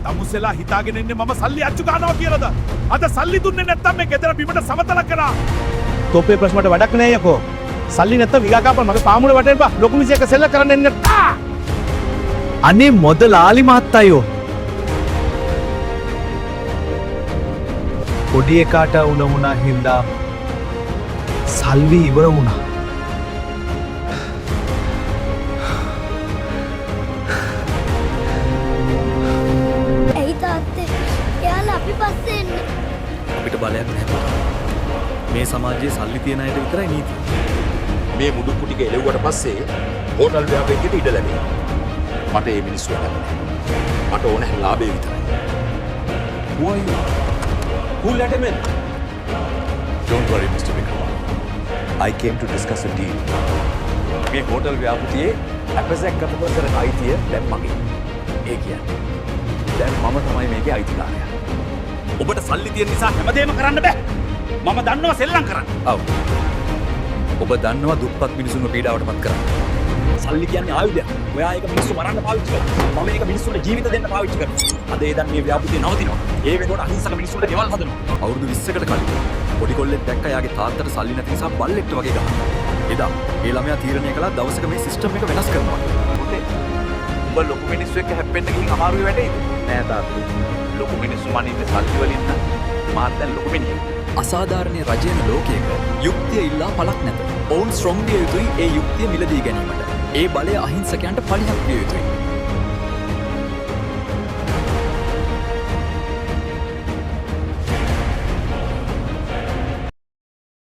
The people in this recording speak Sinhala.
තමුසෙලා හිතාගෙන ඉන්නේ මම සල්ලි අච්චු ගන්නවා කියලාද? අද සල්ලි දුන්නේ නැත්තම් මේ ගෙදර බිමට සමතල කරා. තෝපේ ප්‍රශ්නට වැඩක් නෑ යකෝ. සල්ලි නැත්තම් විගා කාපන් මගේ පාමුල වටේට බා. ලොකු මිනිස්සෙක් සෙල්ල කරන්න එන්න. අනේ මොදලාලි මහත්තයෝ. පොඩි එකාට උණ වුණා හින්දා සල්වි ඉවර වුණා. ඇයි තාත්තේ? එයාලා අපි පස්සේ එන්නේ. අපිට බලයක් නැහැ. මේ සමාජයේ සල්ලි තියන අයට විතරයි නීතිය. මේ මුඩුක්කු ටික එළෙව්වට පස්සේ හෝටල් ව්‍යාපෘතියට ඉඩ ලැබෙනවා. මට මේ මිනිස්සු වැඩක් නැහැ. මට ඕන ලාභය විතරයි. Who are you? Who let him in? Don't worry, Mr. Vikram. I came to discuss a deal. මේ හෝටල් ව්‍යාපෘතියේ අපසෙක් ගත කරන අයිතිය දැන් මගේ. ඒ කියන්නේ දැන් මම තමයි මේකේ අයිතිකාරයා. ඔබට සල්ලි තියෙන නිසා හැමදේම කරන්න බෑ. මම දන්නවා සෙල්ලම් කරන්න. ඔව්. ඔබ දන්නවා දුප්පත් මිනිසුන්ව පීඩාවට පත් කරන්න. සල්ලි කියන්නේ ආයුධයක්. ඔයා ඒක මිනිස්සු මරන්න පාවිච්චි කරනවා. මම ඒක මිනිස්සුන්ට ජීවිත දෙන්න පාවිච්චි කරනවා. අද ඒ දැන් මේ ව්‍යාපෘතිය නවතිනවා. ඒ වෙනකොට අහිංසක මිනිස්සුන්ට ගෙවල් හදනවා. අවුරුදු 20කට කලින් පොඩි කොල්ලෙක් දැක්ක යාගේ තාත්තට සල්ලි නැති නිසා බල්ලෙක්ට වගේ ගහනවා. එදා ඒ ළමයා තීරණය කළා දවසක මේ සිස්ටම් එක වෙනස් කරනවා. පුතේ, ඔබ ලොකු මිනිස්සු එක්ක හැප්පෙන්න ගිහින් අමාරුවේ වැටෙයිද? නෑ තාත්තා. ලොකු මිනිස්සු මනින්නේ සල්ලි වලින් නම් මාත් දැන් ලොකු මිනිහෙක්. අසාධාරණ රජයන ලෝකයක යුක්තිය ඉල්ලා පළක් නැත. ඔවුන් ස්ට්‍රොං විය යුතුයි ඒ යුක්තිය මිලදී ගැනීමට. ඒ බලය අහිංසකයන්ට පලිහක් විය යුතුයි.